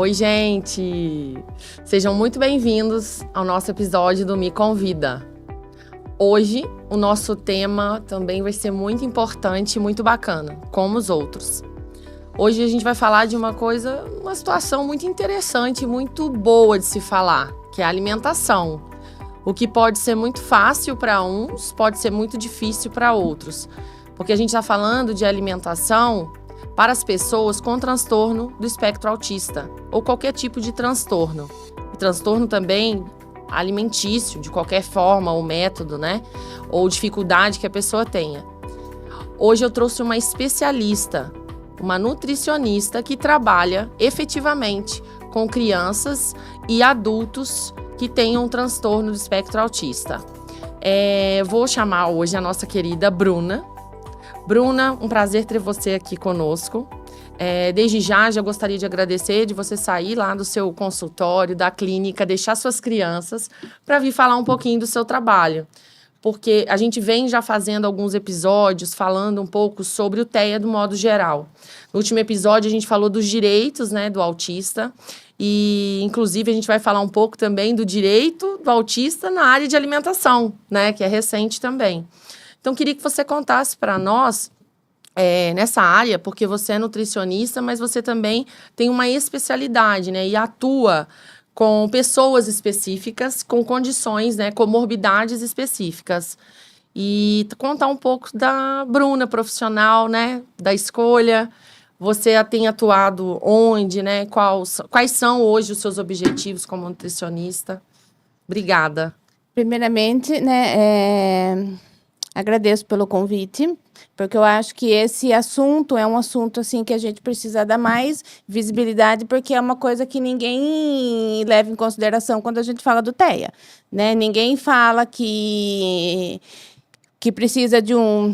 Oi, gente! Sejam muito bem-vindos ao nosso episódio do Me Convida. Hoje, o nosso tema também vai ser muito importante e muito bacana, como os outros. Hoje a gente vai falar de uma situação muito interessante, muito boa de se falar, que é a alimentação. O que pode ser muito fácil para uns, pode ser muito difícil para outros. Porque a gente está falando de alimentação para as pessoas com transtorno do espectro autista ou qualquer tipo de transtorno. E transtorno também alimentício, de qualquer forma ou método, né? Ou dificuldade que a pessoa tenha. Hoje eu trouxe uma especialista, uma nutricionista que trabalha efetivamente com crianças e adultos que tenham um transtorno do espectro autista. Vou chamar hoje a nossa querida Bruna. Bruna, um prazer ter você aqui conosco. Desde já gostaria de agradecer de você sair lá do seu consultório, da clínica, deixar suas crianças para vir falar um pouquinho do seu trabalho. Porque a gente vem já fazendo alguns episódios falando um pouco sobre o TEA do modo geral. No último episódio a gente falou dos direitos, né, do autista e, inclusive, a gente vai falar um pouco também do direito do autista na área de alimentação, né, que é recente também. Então, queria que você contasse para nós nessa área, porque você é nutricionista, mas você também tem uma especialidade, né, e atua com pessoas específicas, com condições, né, comorbidades específicas. E contar um pouco da Bruna, profissional, né, da escolha. Você tem atuado onde, né, quais são hoje os seus objetivos como nutricionista? Obrigada. Primeiramente, né, agradeço pelo convite, porque eu acho que esse assunto é um assunto assim que a gente precisa dar mais visibilidade, porque é uma coisa que ninguém leva em consideração quando a gente fala do TEA, né? Ninguém fala que precisa de um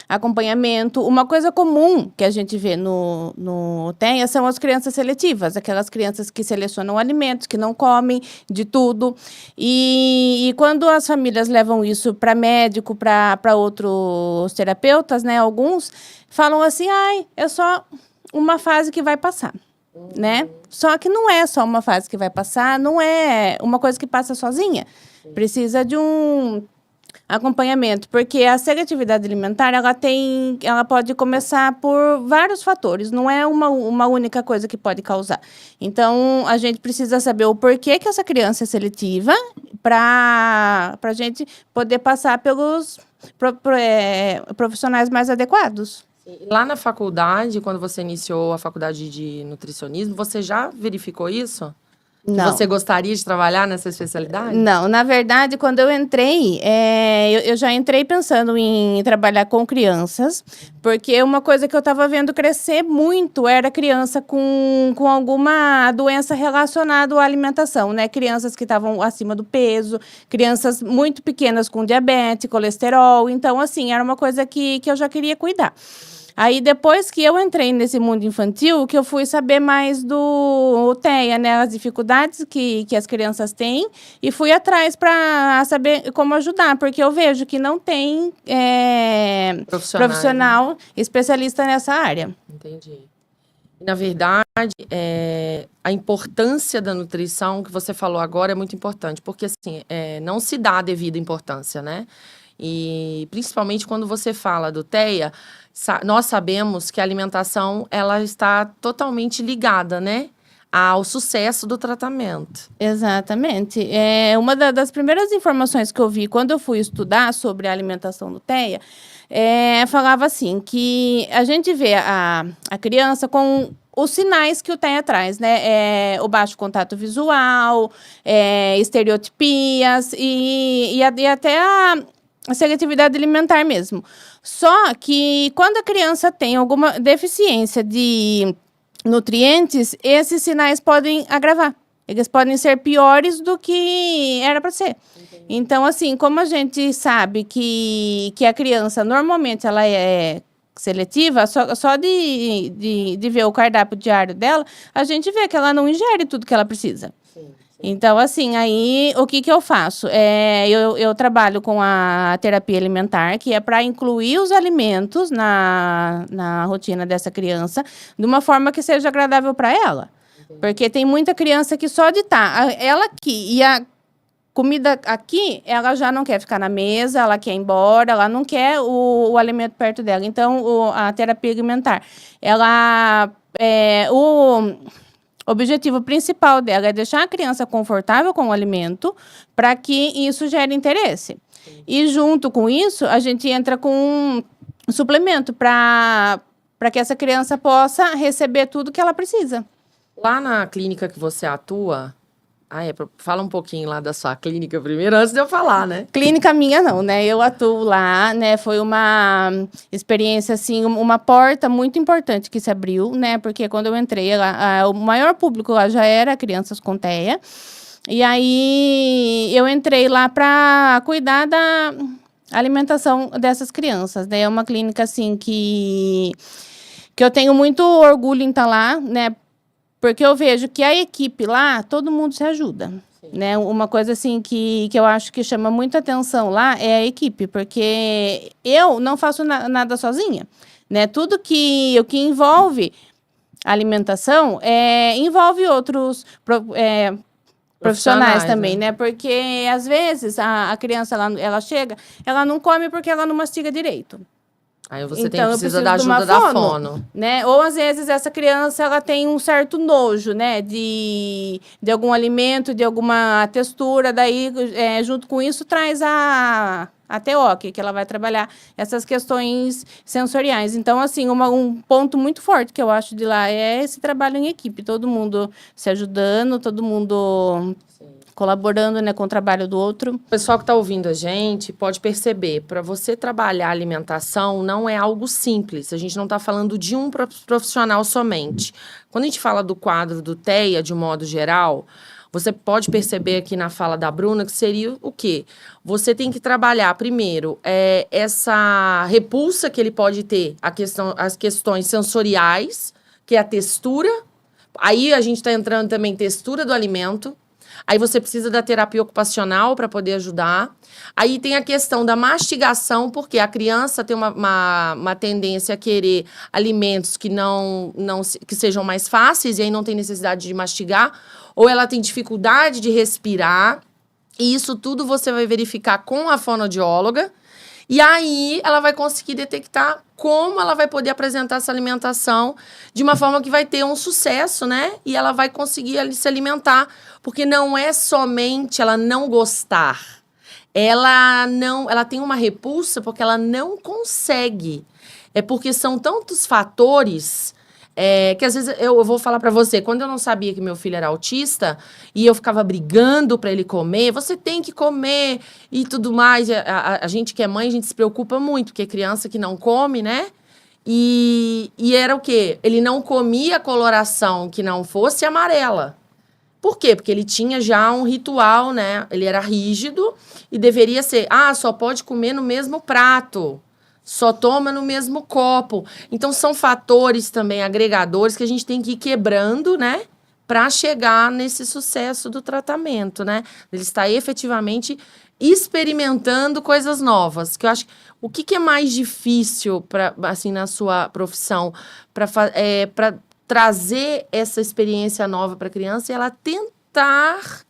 acompanhamento. Uma coisa comum que a gente vê no TEA são as crianças seletivas, aquelas crianças que selecionam alimentos, que não comem de tudo. E quando as famílias levam isso para médico, para outros terapeutas, né, alguns falam assim, é só uma fase que vai passar. Né? Só que não é só uma fase que vai passar, não é uma coisa que passa sozinha. Precisa de um acompanhamento, porque a seletividade alimentar, ela pode começar por vários fatores, não é uma única coisa que pode causar. Então, a gente precisa saber o porquê que essa criança é seletiva para a gente poder passar pelos profissionais mais adequados. Lá na faculdade, quando você iniciou a faculdade de nutricionismo, você já verificou isso? Não. Você gostaria de trabalhar nessa especialidade? Não, na verdade, quando eu entrei, eu já entrei pensando em trabalhar com crianças, porque uma coisa que eu estava vendo crescer muito era criança com alguma doença relacionada à alimentação, né? Crianças que estavam acima do peso, crianças muito pequenas com diabetes, colesterol. Então, assim, era uma coisa que eu já queria cuidar. Aí, depois que eu entrei nesse mundo infantil, que eu fui saber mais do TEA, né? As dificuldades que as crianças têm, e fui atrás para saber como ajudar, porque eu vejo que não tem profissional especialista nessa área. Entendi. Na verdade, a importância da nutrição que você falou agora é muito importante, porque assim, não se dá a devida importância, né? E principalmente quando você fala do TEA, nós sabemos que a alimentação ela está totalmente ligada, né, ao sucesso do tratamento. Exatamente. Uma das primeiras informações que eu vi quando eu fui estudar sobre a alimentação do TEA, falava assim, que a gente vê a criança com os sinais que o TEA traz, né? O baixo contato visual, estereotipias e até a seletividade alimentar mesmo. Só que quando a criança tem alguma deficiência de nutrientes, esses sinais podem agravar. Eles podem ser piores do que era para ser. Entendi. Então, assim, como a gente sabe que a criança, normalmente, ela é seletiva, só de ver o cardápio diário dela, a gente vê que ela não ingere tudo que ela precisa. Sim. Então, assim, aí, o que eu faço? Eu trabalho com a terapia alimentar, que é para incluir os alimentos na rotina dessa criança, de uma forma que seja agradável para ela. Porque tem muita criança que só de estar, ela aqui e a comida aqui, ela já não quer ficar na mesa, ela quer ir embora, ela não quer o alimento perto dela. Então, a terapia alimentar, o objetivo principal dela é deixar a criança confortável com o alimento para que isso gere interesse. E junto com isso, a gente entra com um suplemento para que essa criança possa receber tudo que ela precisa. Lá na clínica que você atua, fala um pouquinho lá da sua clínica primeiro, antes de eu falar, né? Clínica minha não, né? Eu atuo lá, né? Foi uma experiência, assim, uma porta muito importante que se abriu, né? Porque quando eu entrei lá, o maior público lá já era crianças com TEA. E aí, eu entrei lá para cuidar da alimentação dessas crianças, né? É uma clínica, assim, que eu tenho muito orgulho em estar lá, né? Porque eu vejo que a equipe lá, todo mundo se ajuda, né? Uma coisa, assim, que eu acho que chama muita atenção lá é a equipe, porque eu não faço nada sozinha, né? Tudo que envolve alimentação envolve outros profissionais também, né? Porque, às vezes, a criança, ela chega, ela não come porque ela não mastiga direito. Aí você precisa da ajuda da fono, né? Ou, às vezes, essa criança, ela tem um certo nojo, né? De algum alimento, de alguma textura. Daí, junto com isso, traz a TO, que ela vai trabalhar essas questões sensoriais. Então, assim, um ponto muito forte que eu acho de lá é esse trabalho em equipe. Todo mundo se ajudando, todo mundo colaborando, né, com o trabalho do outro. O pessoal que está ouvindo a gente pode perceber, para você trabalhar a alimentação não é algo simples. A gente não está falando de um profissional somente. Quando a gente fala do quadro do TEA, de um modo geral, você pode perceber aqui na fala da Bruna que seria o quê? Você tem que trabalhar, primeiro, essa repulsa que ele pode ter, as questões sensoriais, que é a textura. Aí a gente está entrando também em textura do alimento. Aí você precisa da terapia ocupacional para poder ajudar. Aí tem a questão da mastigação, porque a criança tem uma tendência a querer alimentos que sejam mais fáceis, e aí não tem necessidade de mastigar, ou ela tem dificuldade de respirar. E isso tudo você vai verificar com a fonoaudióloga. E aí ela vai conseguir detectar como ela vai poder apresentar essa alimentação de uma forma que vai ter um sucesso, né? E ela vai conseguir ali se alimentar, porque não é somente ela não gostar. Ela tem uma repulsa porque ela não consegue. É porque são tantos fatores que às vezes eu vou falar pra você, quando eu não sabia que meu filho era autista e eu ficava brigando pra ele comer, você tem que comer e tudo mais. A gente que é mãe, a gente se preocupa muito, porque criança que não come, né? E era o quê? Ele não comia coloração que não fosse amarela. Por quê? Porque ele tinha já um ritual, né? Ele era rígido e deveria ser, só pode comer no mesmo prato. Só toma no mesmo copo. Então, são fatores também agregadores que a gente tem que ir quebrando, né? Para chegar nesse sucesso do tratamento, né? Ele está efetivamente experimentando coisas novas. Que eu acho, o que é mais difícil, assim, na sua profissão, para trazer essa experiência nova para a criança e ela tentar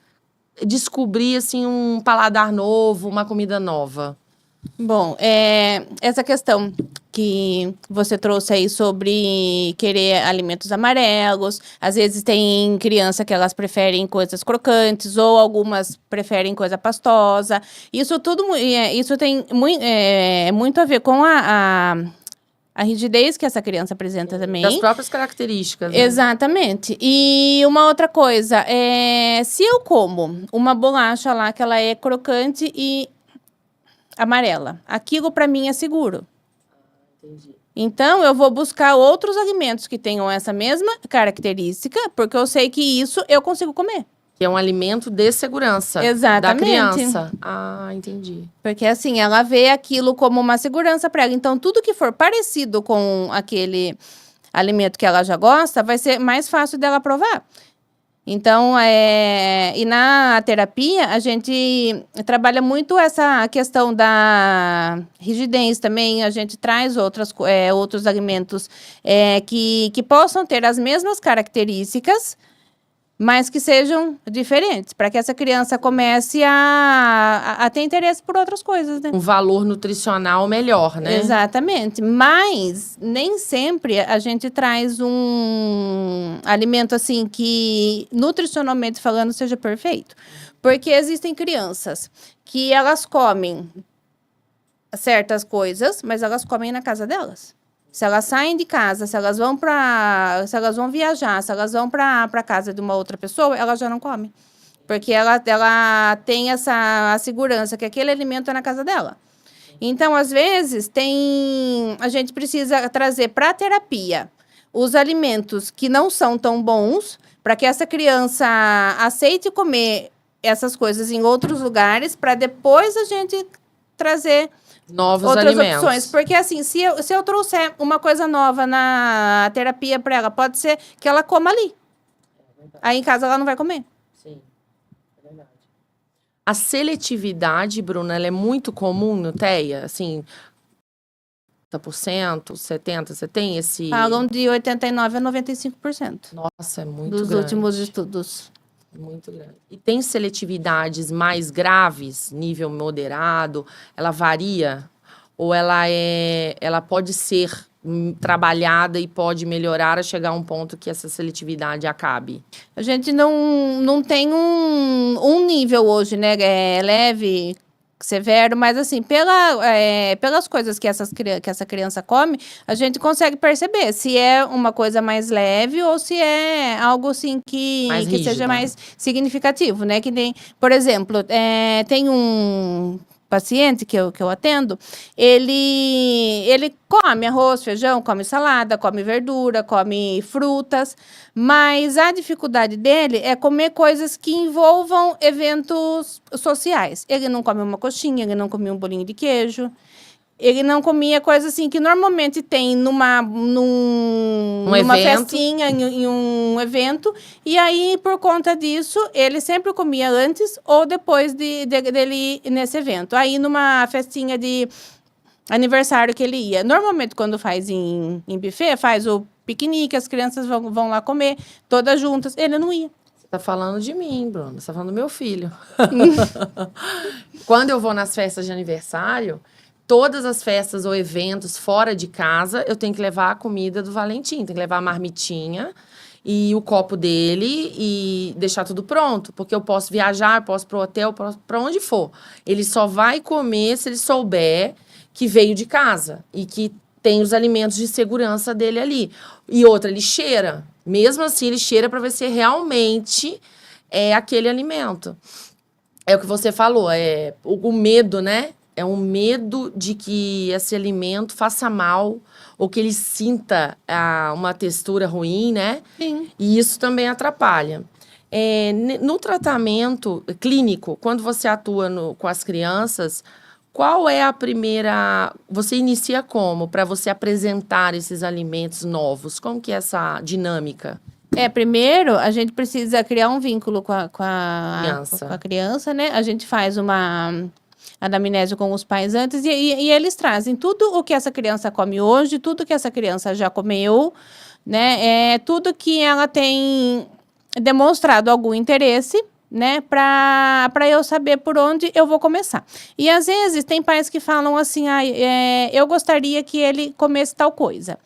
descobrir, assim, um paladar novo, uma comida nova? Bom, essa questão que você trouxe aí sobre querer alimentos amarelos, às vezes tem criança que elas preferem coisas crocantes ou algumas preferem coisa pastosa. Isso tudo, isso tem muito a ver com a rigidez que essa criança apresenta também. Das próprias características. Né? Exatamente. E uma outra coisa, se eu como uma bolacha lá que ela é crocante e amarela, aquilo para mim é seguro. Entendi. Então, eu vou buscar outros alimentos que tenham essa mesma característica, porque eu sei que isso eu consigo comer. Que é um alimento de segurança. Exatamente. Da criança. Entendi. Porque assim, ela vê aquilo como uma segurança para ela. Então, tudo que for parecido com aquele alimento que ela já gosta, vai ser mais fácil dela provar. Então, e na terapia, a gente trabalha muito essa questão da rigidez também. A gente traz outros alimentos que possam ter as mesmas características, mas que sejam diferentes, para que essa criança comece a ter interesse por outras coisas, né? Um valor nutricional melhor, né? Exatamente. Mas nem sempre a gente traz um alimento assim que, nutricionalmente falando, seja perfeito. Porque existem crianças que elas comem certas coisas, mas elas comem na casa delas. Se elas saem de casa, se elas vão viajar, se elas vão para casa de uma outra pessoa, elas já não comem. Porque ela tem a segurança que aquele alimento é na casa dela. Então, às vezes, a gente precisa trazer para a terapia os alimentos que não são tão bons, para que essa criança aceite comer essas coisas em outros lugares, para depois a gente trazer novos outras alimentos. opções. Porque, assim, se eu trouxer uma coisa nova na terapia para ela, pode ser que ela coma ali. Aí, em casa, ela não vai comer. Sim, é verdade. A seletividade, Bruna, ela é muito comum no TEA? Assim, 30%, 70%, você tem esse... Falam de 89% a 95%. Nossa, é muito dos grande. últimos estudos. Muito grande. E tem seletividades mais graves, nível moderado? Ela varia? Ou ela pode ser trabalhada e pode melhorar a chegar a um ponto que essa seletividade acabe? A gente não tem um nível hoje, né? É leve, severo, mas assim, pelas coisas que essa criança come, a gente consegue perceber se é uma coisa mais leve ou se é algo assim que seja mais significativo, né? Que nem, por exemplo, tem um paciente que eu atendo, ele come arroz, feijão, come salada, come verdura, come frutas, mas a dificuldade dele é comer coisas que envolvam eventos sociais. Ele não come uma coxinha, ele não come um bolinho de queijo, ele não comia coisas assim que normalmente tem numa festinha, em um evento. E aí, por conta disso, ele sempre comia antes ou depois dele ir nesse evento. Aí, numa festinha de aniversário que ele ia. Normalmente, quando faz em buffet, faz o piquenique, as crianças vão lá comer, todas juntas. Ele não ia. Você tá falando de mim, Bruno. Você tá falando do meu filho. Quando eu vou nas festas de aniversário... Todas as festas ou eventos fora de casa, eu tenho que levar a comida do Valentim. Tenho que levar a marmitinha e o copo dele e deixar tudo pronto. Porque eu posso viajar, posso pro hotel, para onde for. Ele só vai comer se ele souber que veio de casa e que tem os alimentos de segurança dele ali. E outra, ele cheira. Mesmo assim, ele cheira para ver se realmente é aquele alimento. É o que você falou, o medo, né? É um medo de que esse alimento faça mal ou que ele sinta uma textura ruim, né? Sim. E isso também atrapalha. No tratamento clínico, quando você atua com as crianças, qual é a primeira... Você inicia como para você apresentar esses alimentos novos? Como que é essa dinâmica? Primeiro, a gente precisa criar um vínculo com a criança, né? A gente faz uma... anamnese com os pais antes, e eles trazem tudo o que essa criança come hoje, tudo que essa criança já comeu, né? Tudo que ela tem demonstrado algum interesse, né? Para eu saber por onde eu vou começar. E às vezes tem pais que falam assim, eu gostaria que ele comesse tal coisa.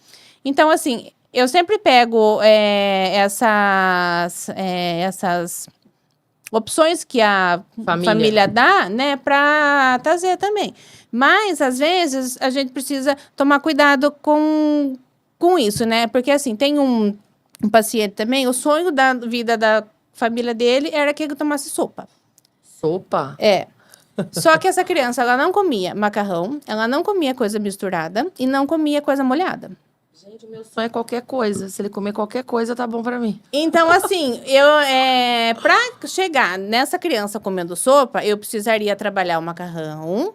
Então, assim, eu sempre pego essas opções que a família dá, né, para trazer também. Mas, às vezes, a gente precisa tomar cuidado com isso, né? Porque, assim, tem um paciente também, o sonho da vida da família dele era que ele tomasse sopa. Sopa? Só que essa criança, ela não comia macarrão, ela não comia coisa misturada e não comia coisa molhada. Gente, o meu sonho é qualquer coisa. Se ele comer qualquer coisa, tá bom pra mim. Então, assim, pra chegar nessa criança comendo sopa, eu precisaria trabalhar o macarrão,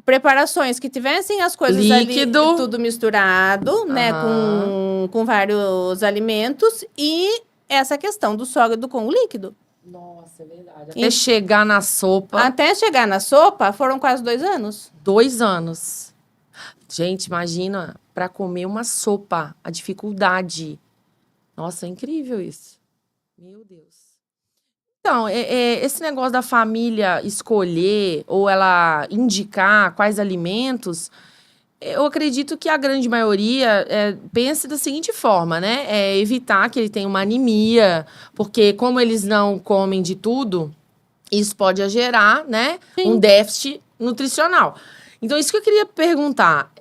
preparações que tivessem as coisas líquido ali, tudo misturado, né, com vários alimentos, e essa questão do sólido com o líquido. Nossa, é verdade. Até chegar na sopa... Até chegar na sopa, foram quase 2 anos. 2 anos. Gente, imagina, para comer uma sopa, a dificuldade. Nossa, é incrível isso. Meu Deus. Então, esse negócio da família escolher ou ela indicar quais alimentos, eu acredito que a grande maioria pense da seguinte forma, né? É evitar que ele tenha uma anemia, porque como eles não comem de tudo, isso pode gerar, né, um déficit nutricional. Então, isso que eu queria perguntar.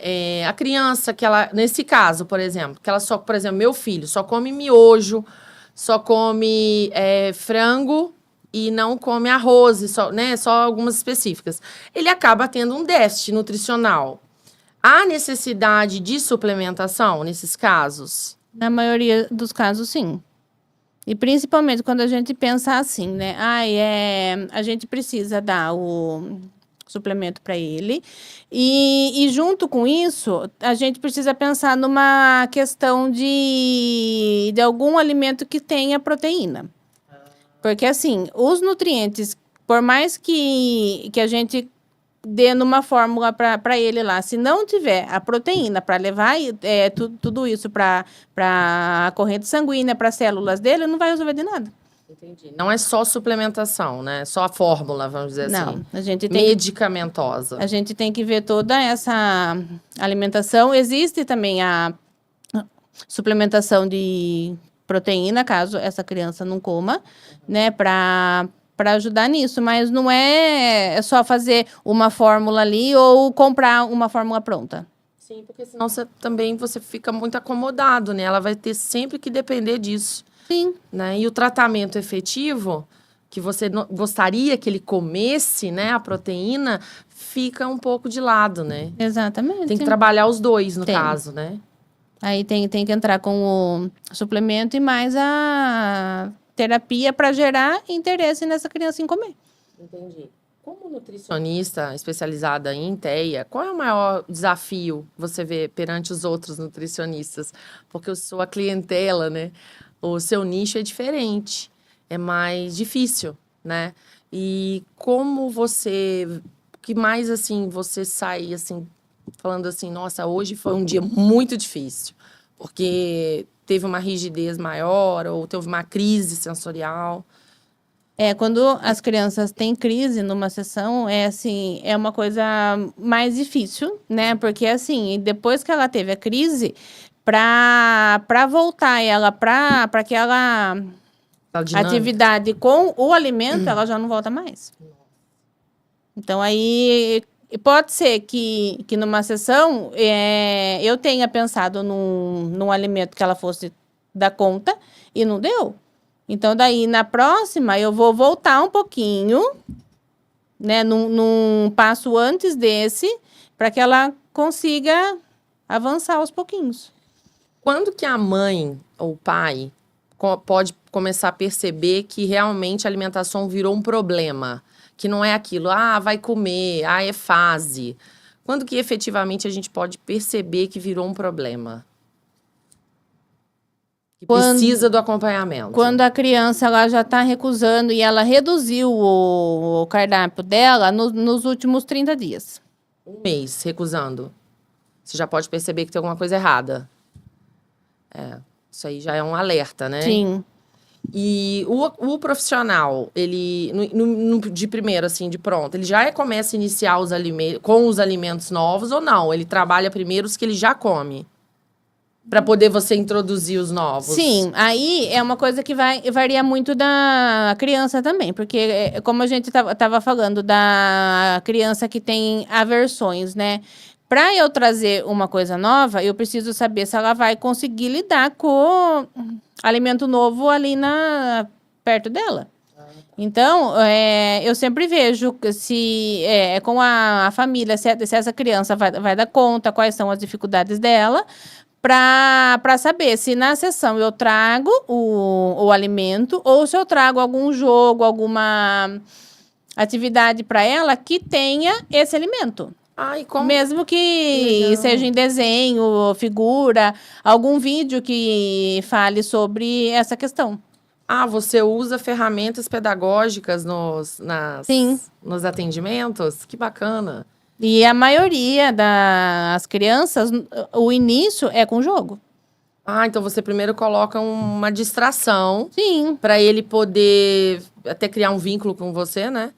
A criança que ela, nesse caso, por exemplo, que ela só, por exemplo, meu filho só come miojo, só come frango e não come arroz, e só, né, só algumas específicas. Ele acaba tendo um déficit nutricional. Há necessidade de suplementação nesses casos? Na maioria dos casos, sim. E principalmente quando a gente pensa assim, né? A gente precisa dar o suplemento para ele. E junto com isso, a gente precisa pensar numa questão de algum alimento que tenha proteína. Porque, assim, os nutrientes, por mais que a gente dê numa fórmula para ele lá, se não tiver a proteína para levar tudo isso para a corrente sanguínea, para as células dele, não vai resolver de nada. Entendi. Não é só suplementação, né? Só a fórmula, vamos dizer assim. Não, a gente tem medicamentosa. A gente tem que ver toda essa alimentação. Existe também a suplementação de proteína, caso essa criança não coma, né, para ajudar nisso, mas não é só fazer uma fórmula ali ou comprar uma fórmula pronta. Sim, porque senão você fica muito acomodado, né? Ela vai ter sempre que depender disso. Sim. Né? E o tratamento efetivo, que você gostaria que ele comesse, né, a proteína, fica um pouco de lado, né? Exatamente. Tem que trabalhar os dois, no caso, né? Aí tem que entrar com o suplemento e mais a terapia para gerar interesse nessa criança em comer. Entendi. Como nutricionista especializada em TEA, qual é o maior desafio que você vê perante os outros nutricionistas? Porque a sua clientela, né? O seu nicho é diferente, é mais difícil, né? E como que mais, assim, você sai, assim, falando assim, nossa, hoje foi um dia muito difícil, porque teve uma rigidez maior ou teve uma crise sensorial. Quando as crianças têm crise numa sessão, assim, é uma coisa mais difícil, né? Porque, assim, depois que ela teve a crise, para voltar ela para aquela atividade com o alimento, ela já não volta mais. Então, aí, pode ser que numa sessão eu tenha pensado num alimento que ela fosse dar conta e não deu. Então, daí, na próxima, eu vou voltar um pouquinho, né, num passo antes desse, para que ela consiga avançar aos pouquinhos. Quando que a mãe ou o pai pode começar a perceber que realmente a alimentação virou um problema? Que não é aquilo, vai comer, é fase. Quando que efetivamente a gente pode perceber que virou um problema? Que precisa do acompanhamento. Quando a criança ela já está recusando e ela reduziu o cardápio dela nos últimos 30 dias. Um mês recusando. Você já pode perceber que tem alguma coisa errada. Isso aí já é um alerta, né? Sim. E o profissional, ele, de primeiro, assim, de pronto, ele já começa a iniciar com os alimentos novos ou não? Ele trabalha primeiro os que ele já come? Para poder você introduzir os novos. Sim, aí é uma coisa que varia muito da criança também. Porque, como a gente estava falando da criança que tem aversões, né? Para eu trazer uma coisa nova, eu preciso saber se ela vai conseguir lidar com alimento novo ali perto dela. Então, eu sempre vejo se com a família, se essa criança vai dar conta, quais são as dificuldades dela, para saber se na sessão eu trago o alimento ou se eu trago algum jogo, alguma atividade para ela que tenha esse alimento. Mesmo que seja em desenho, figura, algum vídeo que fale sobre essa questão. Você usa ferramentas pedagógicas Sim. nos atendimentos? Que bacana. E a maioria das crianças, o início é com jogo. Ah, então você primeiro coloca uma distração Sim. para ele poder até criar um vínculo com você, né?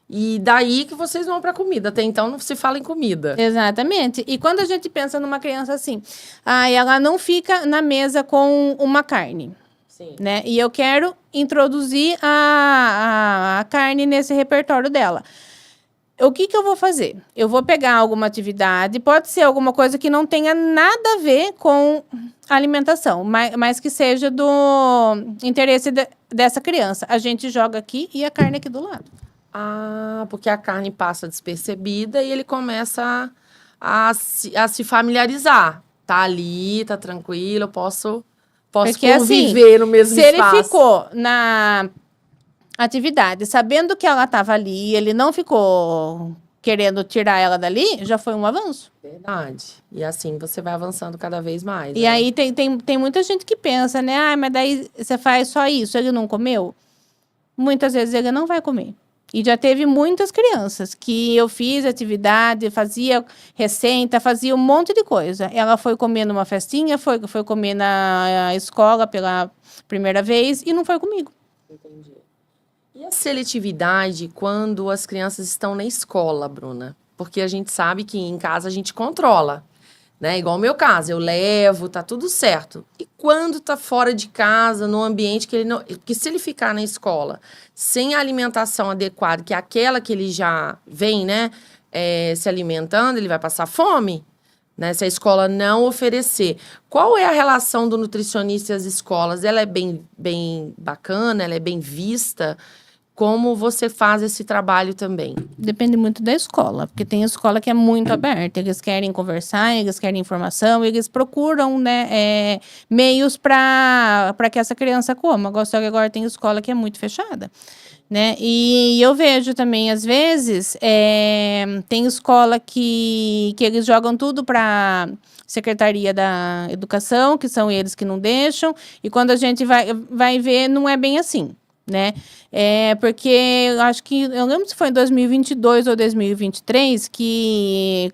E daí que vocês vão pra comida. Até então não se fala em comida. Exatamente. E quando a gente pensa numa criança assim, ela não fica na mesa com uma carne, Sim. né? E eu quero introduzir a carne nesse repertório dela. O que eu vou fazer? Eu vou pegar alguma atividade, pode ser alguma coisa que não tenha nada a ver com alimentação, mas que seja do interesse dessa criança. A gente joga aqui e a carne aqui do lado. Ah, porque a carne passa despercebida e ele começa a se familiarizar. Tá ali, tá tranquilo, eu posso Porque, conviver no mesmo se espaço. ele ficou na atividade sabendo que ela estava ali, ele não ficou querendo tirar ela dali, já foi um avanço. Verdade. E assim você vai avançando cada vez mais. E né? aí tem muita gente que pensa, né? Ah, mas daí você faz só isso, ele não comeu? Muitas vezes ele não vai comer. E já teve muitas crianças que eu fiz atividade, fazia receita, fazia um monte de coisa. Ela foi comer numa festinha, foi comer na escola pela primeira vez e não foi comigo. Entendi. E a seletividade quando as crianças estão na escola, Bruna? Porque a gente sabe que em casa a gente controla, né? Igual o meu caso, eu levo, tá tudo certo. E quando tá fora de casa, num ambiente que ele não... Que se ele ficar na escola sem a alimentação adequada, que é aquela que ele já vem, né, se alimentando, ele vai passar fome, né? Se a escola não oferecer. Qual é a relação do nutricionista e as escolas? Ela é bem bacana? Ela é bem vista? Como você faz esse trabalho também? Depende muito da escola, porque tem escola que é muito aberta, eles querem conversar, eles querem informação, eles procuram, né, meios para que essa criança coma. Só que agora tem escola que é muito fechada, né? E eu vejo também, às vezes, tem escola que eles jogam tudo para Secretaria da Educação, que são eles que não deixam, e quando a gente vai ver, não é bem assim, né? Porque eu acho que, eu lembro se foi em 2022 ou 2023 que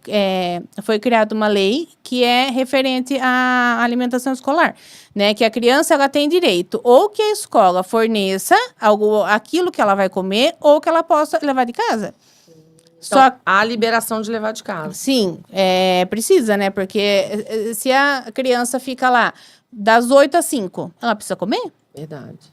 foi criada uma lei que é referente à alimentação escolar, né? Que a criança ela tem direito ou que a escola forneça aquilo que ela vai comer ou que ela possa levar de casa. Então, só a liberação de levar de casa. Sim, precisa, né? Porque se a criança fica lá das 8 às 5, ela precisa comer? Verdade.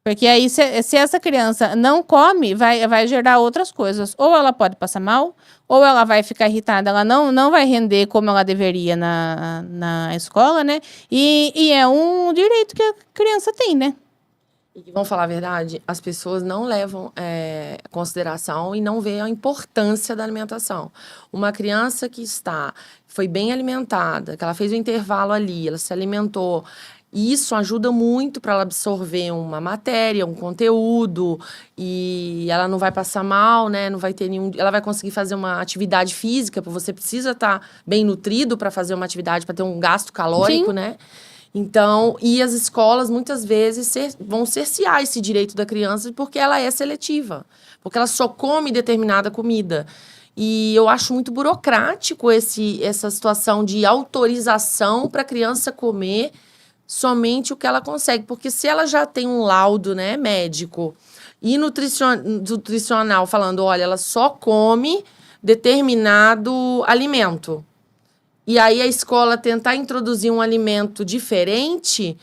Porque aí, se essa criança não come, vai gerar outras coisas. Ou ela pode passar mal, ou ela vai ficar irritada, ela não vai render como ela deveria na escola, né? E é um direito que a criança tem, né? E vamos falar a verdade, as pessoas não levam consideração e não veem a importância da alimentação. Uma criança que foi bem alimentada, que ela fez o intervalo ali, ela se alimentou, isso ajuda muito para ela absorver uma matéria, um conteúdo, e ela não vai passar mal, né? Não vai ter ela vai conseguir fazer uma atividade física, porque você precisa estar bem nutrido para fazer uma atividade, para ter um gasto calórico, Sim. né? Então, e as escolas muitas vezes vão cercear esse direito da criança porque ela é seletiva, porque ela só come determinada comida. E eu acho muito burocrático essa situação de autorização para a criança comer somente o que ela consegue. Porque se ela já tem um laudo, né, médico e nutricional falando, olha, ela só come determinado alimento. E aí a escola tentar introduzir um alimento diferente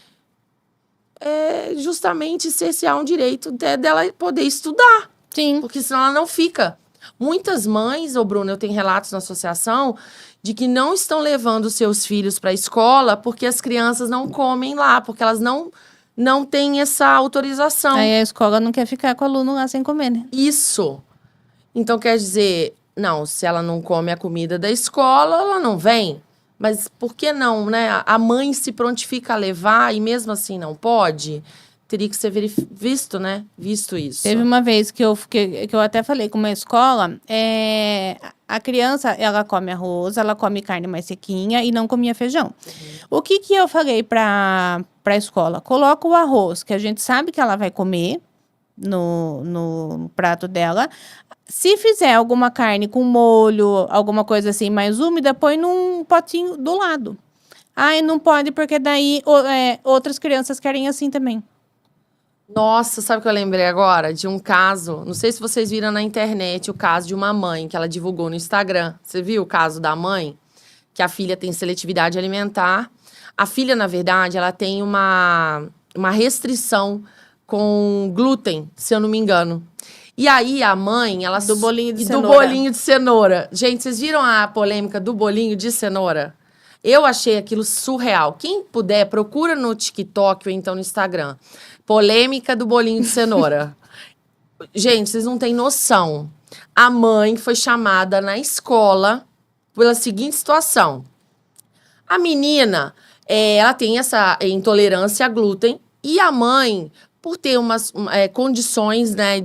é justamente cercear um direito dela poder estudar. Sim. Porque senão ela não fica. Muitas mães, Bruno, eu tenho relatos na associação de que não estão levando seus filhos para a escola porque as crianças não comem lá, porque elas não têm essa autorização. Aí a escola não quer ficar com o aluno lá sem comer, né? Isso. Então, quer dizer, não, se ela não come a comida da escola, ela não vem. Mas por que não, né? A mãe se prontifica a levar e mesmo assim não pode? Teria que ser visto, né? Visto isso. Teve uma vez que eu até falei com uma escola, a criança, ela come arroz, ela come carne mais sequinha e não comia feijão. O que eu falei para a escola? Coloca o arroz, que a gente sabe que ela vai comer no prato dela. Se fizer alguma carne com molho, alguma coisa assim mais úmida, põe num potinho do lado. Ai, não pode, porque daí outras crianças querem assim também. Nossa, sabe o que eu lembrei agora? De um caso, não sei se vocês viram na internet, o caso de uma mãe que ela divulgou no Instagram. Você viu o caso da mãe? Que a filha tem seletividade alimentar. A filha, na verdade, ela tem uma restrição com glúten, se eu não me engano. E aí, a mãe, ela... Do bolinho de do cenoura. bolinho de cenoura. Gente, vocês viram a polêmica do bolinho de cenoura? Eu achei aquilo surreal. Quem puder, procura no TikTok ou então no Instagram. Polêmica do bolinho de cenoura. Gente, vocês não têm noção. A mãe foi chamada na escola pela seguinte situação. A menina, ela tem essa intolerância a glúten e a mãe, por ter umas condições, né,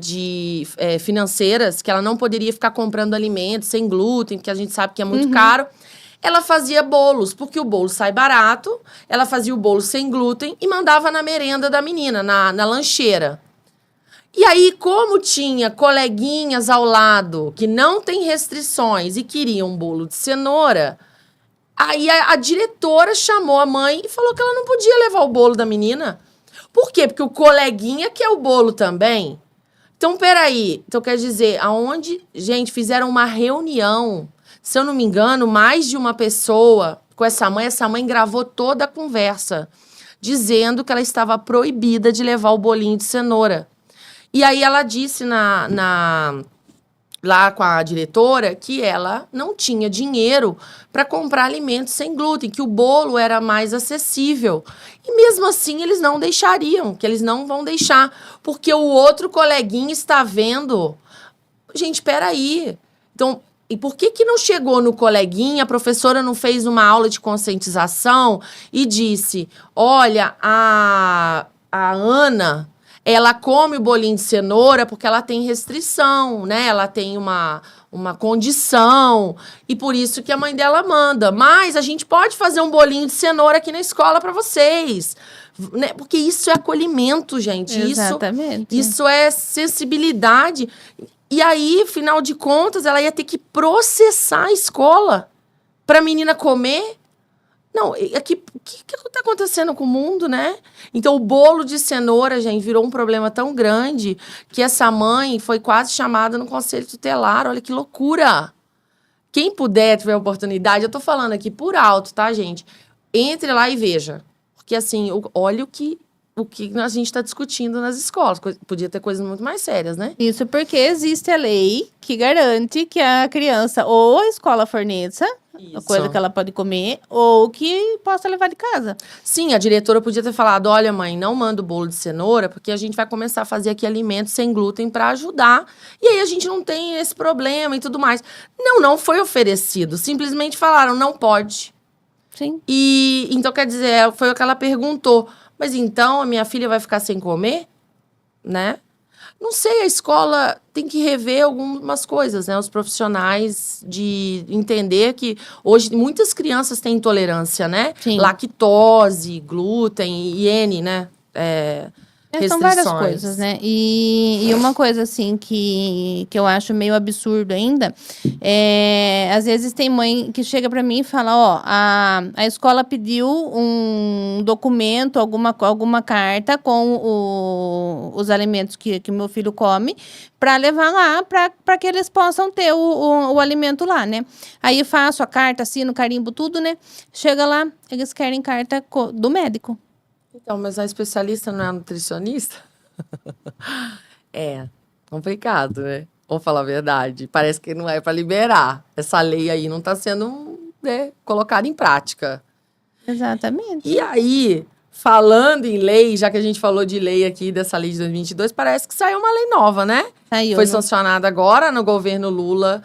financeiras, que ela não poderia ficar comprando alimentos sem glúten, porque a gente sabe que é muito caro, ela fazia bolos, porque o bolo sai barato, ela fazia o bolo sem glúten e mandava na merenda da menina, na lancheira. E aí, como tinha coleguinhas ao lado que não têm restrições e queriam um bolo de cenoura, aí a diretora chamou a mãe e falou que ela não podia levar o bolo da menina. Por quê? Porque o coleguinha quer o bolo também. Então, peraí. Então, quer dizer, gente, fizeram uma reunião. Se eu não me engano, mais de uma pessoa com essa mãe gravou toda a conversa, dizendo que ela estava proibida de levar o bolinho de cenoura. E aí ela disse lá com a diretora que ela não tinha dinheiro para comprar alimentos sem glúten, que o bolo era mais acessível. E mesmo assim eles não deixariam, que eles não vão deixar, porque o outro coleguinha está vendo. Gente, peraí. Então, e por que não chegou no coleguinha, a professora não fez uma aula de conscientização e disse, olha, a Ana, ela come o bolinho de cenoura porque ela tem restrição, né? Ela tem uma condição e por isso que a mãe dela manda. Mas a gente pode fazer um bolinho de cenoura aqui na escola para vocês. Né? Porque isso é acolhimento, gente. Exatamente. Isso é sensibilidade. E aí, afinal de contas, ela ia ter que processar a escola para a menina comer. Não, o que está acontecendo com o mundo, né? Então, o bolo de cenoura, gente, virou um problema tão grande que essa mãe foi quase chamada no conselho tutelar. Olha que loucura! Quem puder, tiver oportunidade, eu tô falando aqui por alto, tá, gente? Entre lá e veja. Porque, assim, olha o que a gente está discutindo nas escolas. Podia ter coisas muito mais sérias, né? Isso porque existe a lei que garante que a criança ou a escola forneça a coisa que ela pode comer ou que possa levar de casa. Sim, a diretora podia ter falado, olha, mãe, não manda o bolo de cenoura, porque a gente vai começar a fazer aqui alimentos sem glúten para ajudar. E aí a gente não tem esse problema e tudo mais. Não foi oferecido. Simplesmente falaram, não pode. Sim. E então, quer dizer, foi o que ela perguntou. Mas então a minha filha vai ficar sem comer? Né? Não sei, a escola tem que rever algumas coisas, né? Os profissionais de entender que hoje muitas crianças têm intolerância, né? Sim. Lactose, glúten e N, né? São várias coisas, né? E uma coisa, assim, que eu acho meio absurdo ainda, às vezes tem mãe que chega pra mim e fala, ó, a escola pediu um documento, alguma carta com os alimentos que o meu filho come, para levar lá, para que eles possam ter o alimento lá, né? Aí eu faço a carta, assino, carimbo, tudo, né? Chega lá, eles querem carta do médico. Então, mas a especialista não é a nutricionista? É complicado, né? Vamos falar a verdade. Parece que não é para liberar. Essa lei aí não está sendo, né, colocada em prática. Exatamente. E aí, falando em lei, já que a gente falou de lei aqui, dessa lei de 2022, parece que saiu uma lei nova, né? Foi sancionada agora no governo Lula,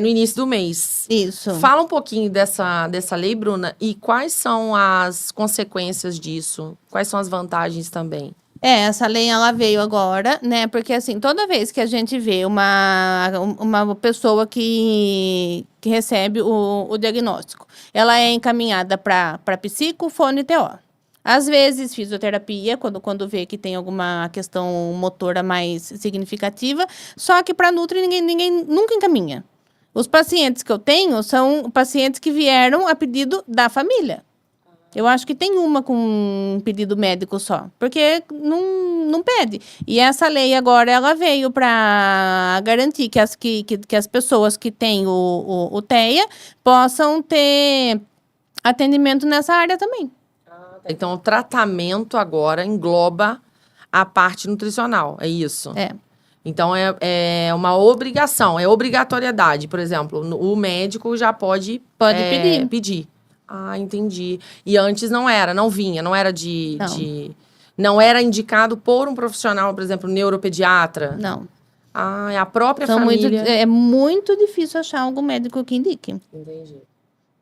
no início do mês. Isso. Fala um pouquinho dessa lei, Bruna, e quais são as consequências disso? Quais são as vantagens também? Essa lei, ela veio agora, né? Porque, assim, toda vez que a gente vê uma pessoa que recebe o diagnóstico, ela é encaminhada para psico, fono e TO. Às vezes, fisioterapia, quando vê que tem alguma questão motora mais significativa, só que para nutri ninguém nunca encaminha. Os pacientes que eu tenho são pacientes que vieram a pedido da família. Eu acho que tem uma com um pedido médico só, porque não pede. E essa lei agora, ela veio para garantir que as pessoas que têm o TEA possam ter atendimento nessa área também. Então, o tratamento agora engloba a parte nutricional, é isso? É. Então, é uma obrigação, é obrigatoriedade. Por exemplo, o médico já pode pedir. Ah, entendi. E antes não era, não vinha, não era não era indicado por um profissional, por exemplo, neuropediatra? Não. Ah, é a própria família. É muito difícil achar algum médico que indique. Entendi.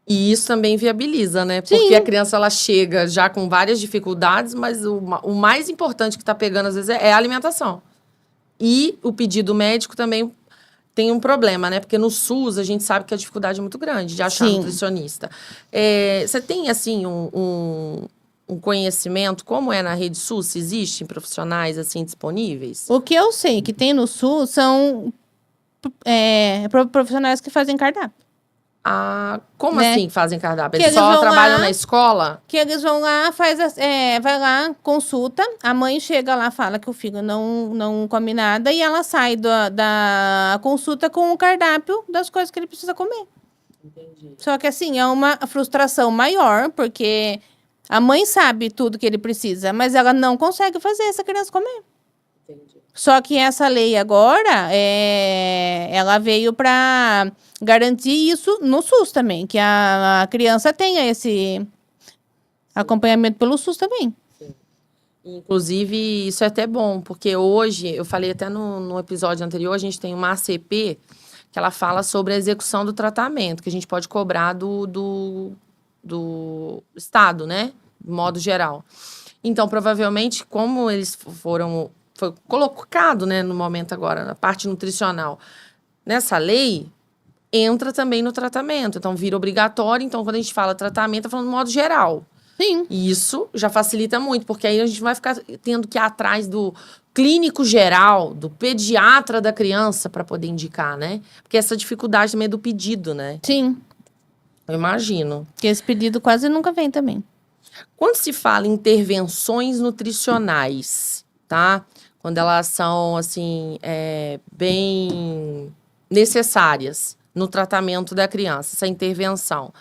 E isso também viabiliza, né? Sim. Porque a criança, ela chega já com várias dificuldades, mas o mais importante que tá pegando, às vezes, é a alimentação. E o pedido médico também tem um problema, né? Porque no SUS, a gente sabe que a dificuldade é muito grande de achar nutricionista. Você tem, assim, um conhecimento, como é na rede SUS? Se existem profissionais, assim, disponíveis? O que eu sei que tem no SUS são profissionais que fazem cardápio. Ah, como né? assim fazem cardápio? Que Eles só trabalham na escola? Que eles vão lá, vai lá, consulta, a mãe chega lá, fala que o filho não come nada e ela sai da consulta com o cardápio das coisas que ele precisa comer. Entendi. Só que assim, é uma frustração maior, porque a mãe sabe tudo que ele precisa, mas ela não consegue fazer essa criança comer. Entendi. Só que essa lei agora, ela veio para garantir isso no SUS também, que a criança tenha esse acompanhamento pelo SUS também. Sim. Inclusive, isso é até bom, porque hoje, eu falei até no episódio anterior, a gente tem uma ACP, que ela fala sobre a execução do tratamento, que a gente pode cobrar do Estado, né? De modo geral. Então, provavelmente, como eles foi colocado, né, no momento agora, na parte nutricional, nessa lei, entra também no tratamento. Então, vira obrigatório. Então, quando a gente fala tratamento, tá falando de modo geral. Sim. E isso já facilita muito, porque aí a gente vai ficar tendo que ir atrás do clínico geral, do pediatra da criança para poder indicar, né? Porque essa dificuldade também é do pedido, né? Sim. Eu imagino. Que esse pedido quase nunca vem também. Quando se fala em intervenções nutricionais, tá? Quando elas são, assim, bem necessárias no tratamento da criança, essa intervenção,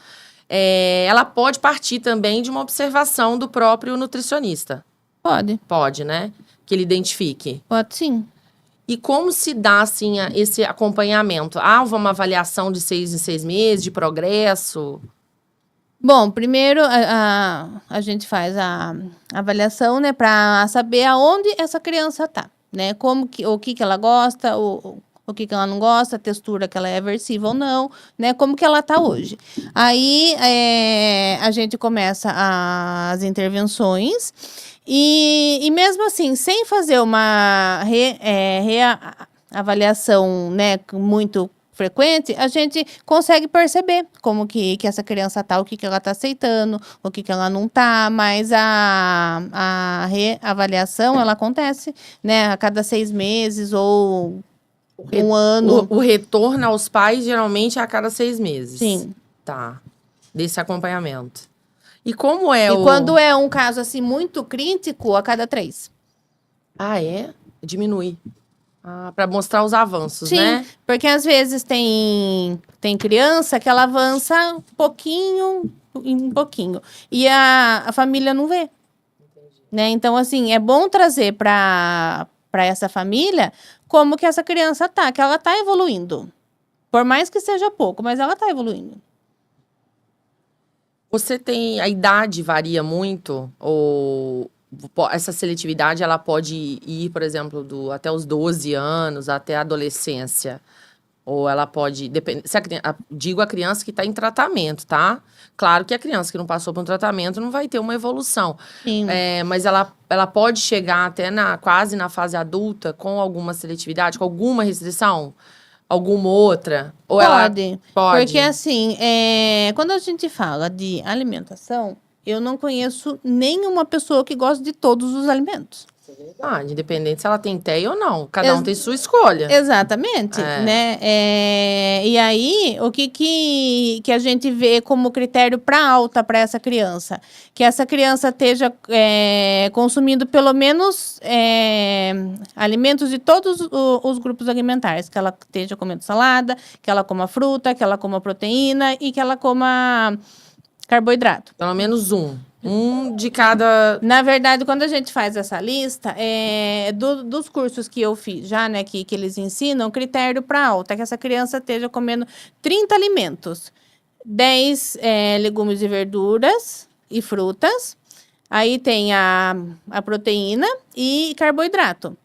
ela pode partir também de uma observação do próprio nutricionista. Pode. Pode, né? Que ele identifique. Pode sim. E como se dá, assim, esse acompanhamento? Há uma avaliação de 6 em 6 meses, de progresso? Bom, primeiro a gente faz a avaliação, né, para saber aonde essa criança tá, né? O que ela gosta, o que ela não gosta, a textura que ela é aversiva ou não, né? Como que ela tá hoje. Aí a gente começa as intervenções e mesmo assim, sem fazer uma reavaliação, né, muito frequente, a gente consegue perceber como que essa criança tá, o que ela tá aceitando, o que ela não tá, mas a reavaliação, ela acontece, né, a cada 6 meses ou um ano. O retorno aos pais, geralmente, é a cada 6 meses. Sim. Tá. Desse acompanhamento. E como é quando é um caso, assim, muito crítico, a cada 3. Ah, é? Diminui. Para mostrar os avanços, Sim, né? Porque às vezes tem criança que ela avança pouquinho em pouquinho. E a família não vê. Entendi. Né? Então, assim, é bom trazer para essa família como que essa criança tá, que ela tá evoluindo. Por mais que seja pouco, mas ela tá evoluindo. Você tem... A idade varia muito? Ou essa seletividade, ela pode ir, por exemplo, até os 12 anos, até a adolescência? Ou ela pode... digo a criança que está em tratamento, tá? Claro que a criança que não passou por um tratamento não vai ter uma evolução. Sim. Mas ela pode chegar até quase na fase adulta com alguma seletividade, com alguma restrição? Alguma outra? Ou Pode. Pode. Porque, assim, quando a gente fala de alimentação, eu não conheço nenhuma pessoa que gosta de todos os alimentos. Independente se ela tem TEA ou não. Cada um tem sua escolha. Exatamente, né? E aí, o que a gente vê como critério para alta para essa criança? Que essa criança esteja consumindo pelo menos alimentos de todos os grupos alimentares. Que ela esteja comendo salada, que ela coma fruta, que ela coma proteína e que ela coma carboidrato. Pelo menos um. Um de cada... Na verdade, quando a gente faz essa lista, dos cursos que eu fiz já, né, que eles ensinam, critério para alta, que essa criança esteja comendo 30 alimentos, 10 legumes e verduras e frutas, aí tem a proteína e carboidrato,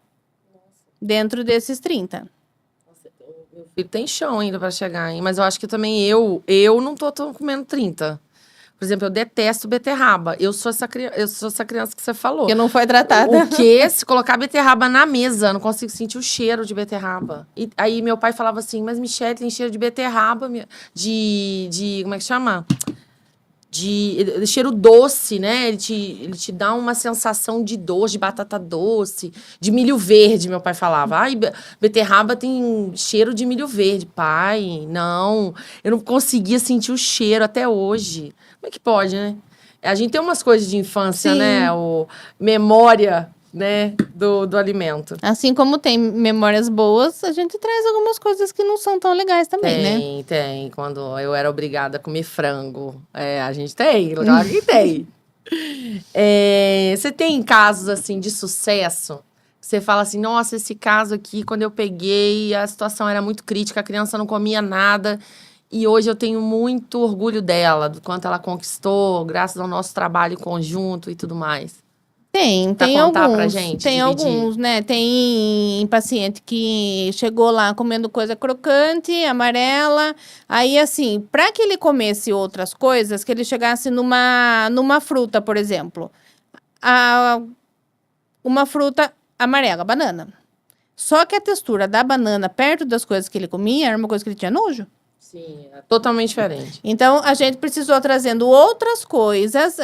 dentro desses 30. Meu filho tem chão ainda para chegar, hein? Mas eu acho que também eu não tô comendo 30. Por exemplo, eu detesto beterraba. Eu sou essa criança que você falou. Que não foi tratada. O quê? Se colocar beterraba na mesa, eu não consigo sentir o cheiro de beterraba. E aí meu pai falava assim, mas Michele, tem cheiro de beterraba, como é que chama? De cheiro doce, né? Ele te dá uma sensação de doce, de batata doce, de milho verde, meu pai falava. Ai, beterraba tem cheiro de milho verde. Pai, não. Eu não conseguia sentir o cheiro até hoje. Como é que pode, né? A gente tem umas coisas de infância, Sim. né? Memória, né? Do alimento. Assim como tem memórias boas, a gente traz algumas coisas que não são tão legais também, né? Tem. Quando eu era obrigada a comer frango. A gente tem, claro que tem. Você tem casos, assim, de sucesso? Que você fala assim, nossa, esse caso aqui, quando eu peguei, a situação era muito crítica, a criança não comia nada. E hoje eu tenho muito orgulho dela, do quanto ela conquistou, graças ao nosso trabalho conjunto e tudo mais. Tem contar alguns. pra gente, Tem dividir. alguns, né? Tem paciente que chegou lá comendo coisa crocante, amarela. Aí, assim, para que ele comesse outras coisas, que ele chegasse numa fruta, por exemplo. Uma fruta amarela, banana. Só que a textura da banana perto das coisas que ele comia era uma coisa que ele tinha nojo. Sim, é totalmente diferente. Então, a gente precisou trazendo outras coisas.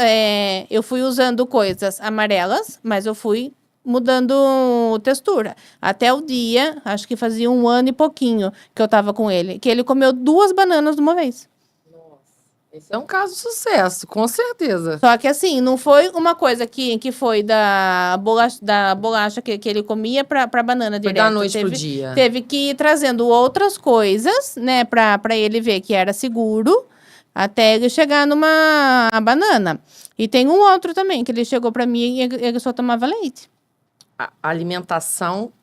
Eu fui usando coisas amarelas, mas eu fui mudando textura. Até o dia, acho que fazia 1 ano e pouquinho que eu tava com ele, que ele comeu 2 bananas de uma vez. Esse é um caso de sucesso, com certeza. Só que assim, não foi uma coisa que foi da bolacha que ele comia pra banana direto. Da noite pro dia. Teve que ir trazendo outras coisas, né, pra ele ver que era seguro, até ele chegar numa banana. E tem um outro também, que ele chegou pra mim e ele só tomava leite. A alimentação,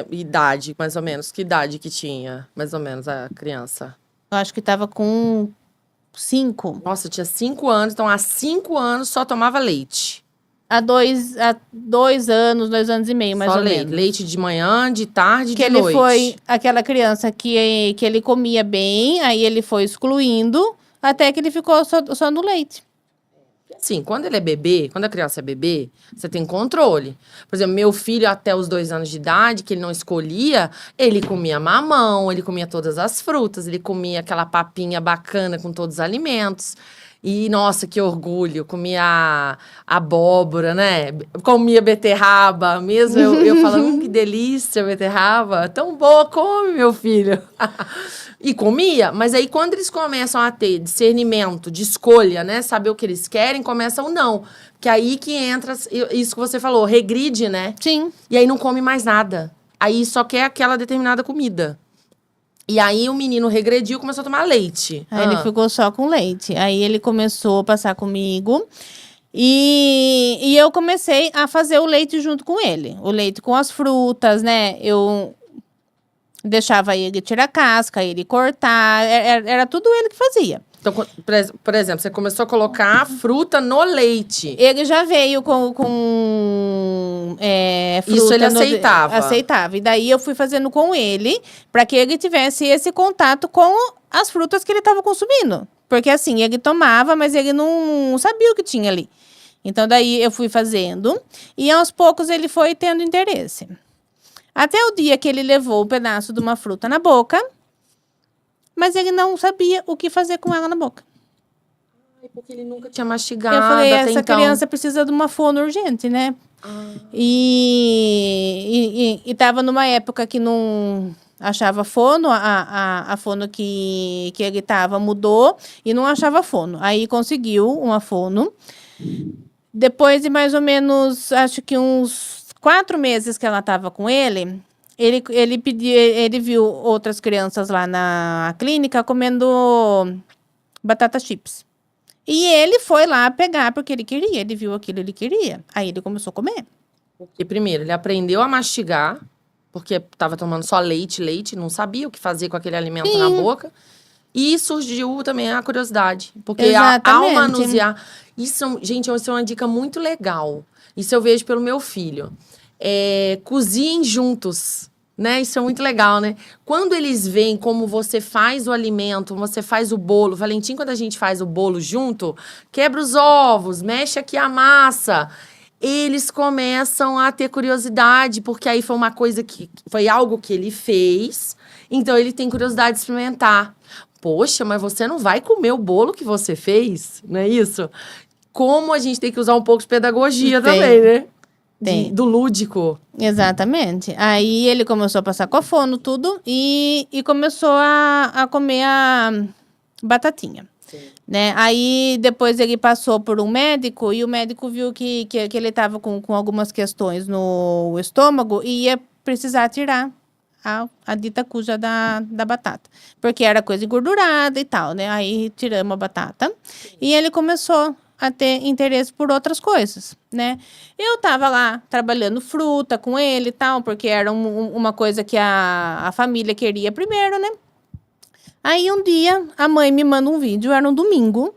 idade, mais ou menos. Que idade que tinha, mais ou menos, a criança? Eu acho que tava com 5. Nossa, eu tinha 5 anos, então há 5 anos só tomava leite. Há 2 anos, 2 anos e meio, mais só ou leite. menos. Leite de manhã, de tarde, Que de noite. ele foi aquela criança que ele comia bem, aí ele foi excluindo, até que ele ficou só no leite. Assim, quando ele é bebê, quando a criança é bebê, você tem controle. Por exemplo, meu filho, até os 2 anos de idade, que ele não escolhia, ele comia mamão, ele comia todas as frutas, ele comia aquela papinha bacana com todos os alimentos. E, nossa, que orgulho, comia abóbora, né? Comia beterraba, mesmo eu falando, que delícia, beterraba, tão boa, come, meu filho. E comia, mas aí quando eles começam a ter discernimento, de escolha, né? Saber o que eles querem, começam não. Que aí que entra isso que você falou, regride, né? Sim. E aí não come mais nada. Aí só quer aquela determinada comida. E aí o menino regrediu e começou a tomar leite. Aí ele ficou só com leite. Aí ele começou a passar comigo. E eu comecei a fazer o leite junto com ele. O leite com as frutas, né? Eu deixava ele tirar a casca, ele cortar. Era tudo ele que fazia. Então, por exemplo, você começou a colocar fruta no leite. Ele já veio com fruta. Isso ele aceitava. Aceitava. E daí eu fui fazendo com ele, para que ele tivesse esse contato com as frutas que ele estava consumindo. Porque assim, ele tomava, mas ele não sabia o que tinha ali. Então daí eu fui fazendo, e aos poucos ele foi tendo interesse. Até o dia que ele levou um pedaço de uma fruta na boca, mas ele não sabia o que fazer com ela na boca. porque ele nunca tinha mastigado. Eu falei, até essa então. criança precisa de uma fono urgente, né? E tava numa época que não achava fono, a fono que ele tava mudou e não achava fono. Aí conseguiu uma fono. Depois de mais ou menos, acho que uns 4 meses que ela tava com ele viu outras crianças lá na clínica comendo batata chips. E ele foi lá pegar porque ele queria, ele viu aquilo, ele queria. Aí ele começou a comer. Porque, primeiro, ele aprendeu a mastigar, porque estava tomando só leite, não sabia o que fazer com aquele alimento na boca. E surgiu também a curiosidade. Porque ao manusear... Gente, isso é uma dica muito legal. Isso eu vejo pelo meu filho. Cozinhem juntos. Né? Isso é muito legal, né? Quando eles veem como você faz o alimento, você faz o bolo. Valentim, quando a gente faz o bolo junto, quebra os ovos, mexe aqui a massa. Eles começam a ter curiosidade, porque aí foi uma coisa que... Foi algo que ele fez, então ele tem curiosidade de experimentar. Poxa, mas você não vai comer o bolo que você fez? Não é isso? Como a gente tem que usar um pouco de pedagogia também, né? Do lúdico. Exatamente. Aí ele começou a passar com a fono, tudo, e começou a comer a batatinha. Né? Aí depois ele passou por um médico e o médico viu que ele estava com algumas questões no estômago e ia precisar tirar a dita cuja da batata. Porque era coisa engordurada e tal, né? Aí tiramos a batata e ele começou a ter interesse por outras coisas, né? Eu tava lá trabalhando fruta com ele e tal, porque era uma coisa que a família queria primeiro, né? Aí um dia a mãe me manda um vídeo, era um domingo.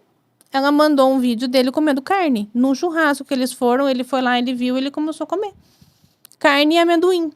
Ela mandou um vídeo dele comendo carne. Num churrasco que eles foram, ele foi lá, ele viu, ele começou a comer. Carne e amendoim.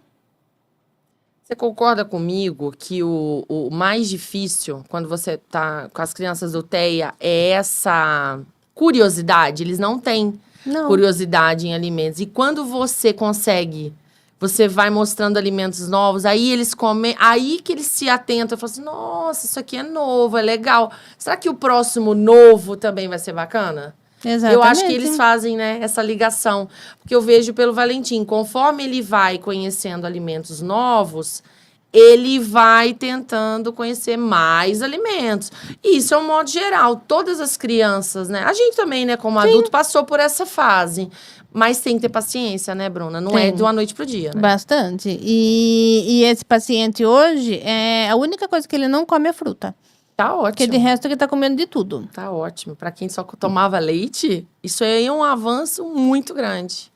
Você concorda comigo que o mais difícil, quando você tá com as crianças do TEA, é essa curiosidade? Eles não têm curiosidade em alimentos. E quando você consegue, você vai mostrando alimentos novos, aí eles comem, aí que eles se atentam e falam assim, nossa, isso aqui é novo, é legal. Será que o próximo novo também vai ser bacana? Exatamente. Eu acho que eles fazem, né, essa ligação. Porque eu vejo pelo Valentim, conforme ele vai conhecendo alimentos novos, ele vai tentando conhecer mais alimentos. E isso é um modo geral. Todas as crianças, né? A gente também, né, como adulto, passou por essa fase. Mas tem que ter paciência, né, Bruna? Não é da noite pro dia, né? Bastante. E esse paciente hoje, a única coisa que ele não come é fruta. Tá ótimo. Porque de resto ele tá comendo de tudo. Tá ótimo. Pra quem só tomava leite, isso aí é um avanço muito grande.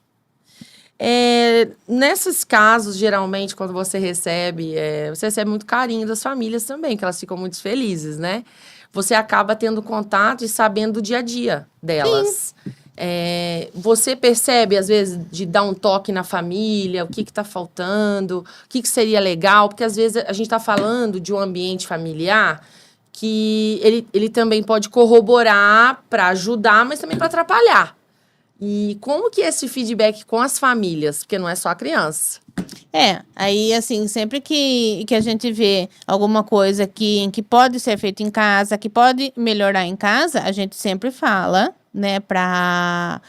Nesses casos, geralmente, quando você recebe muito carinho das famílias também, que elas ficam muito felizes, né? Você acaba tendo contato e sabendo do dia a dia delas. Você percebe, às vezes, de dar um toque na família, o que tá faltando, o que seria legal, porque às vezes a gente tá falando de um ambiente familiar que ele também pode corroborar para ajudar, mas também para atrapalhar. E como que é esse feedback com as famílias? Porque não é só a criança. Aí, assim, sempre que a gente vê alguma coisa que pode ser feito em casa, que pode melhorar em casa, a gente sempre fala, né, pra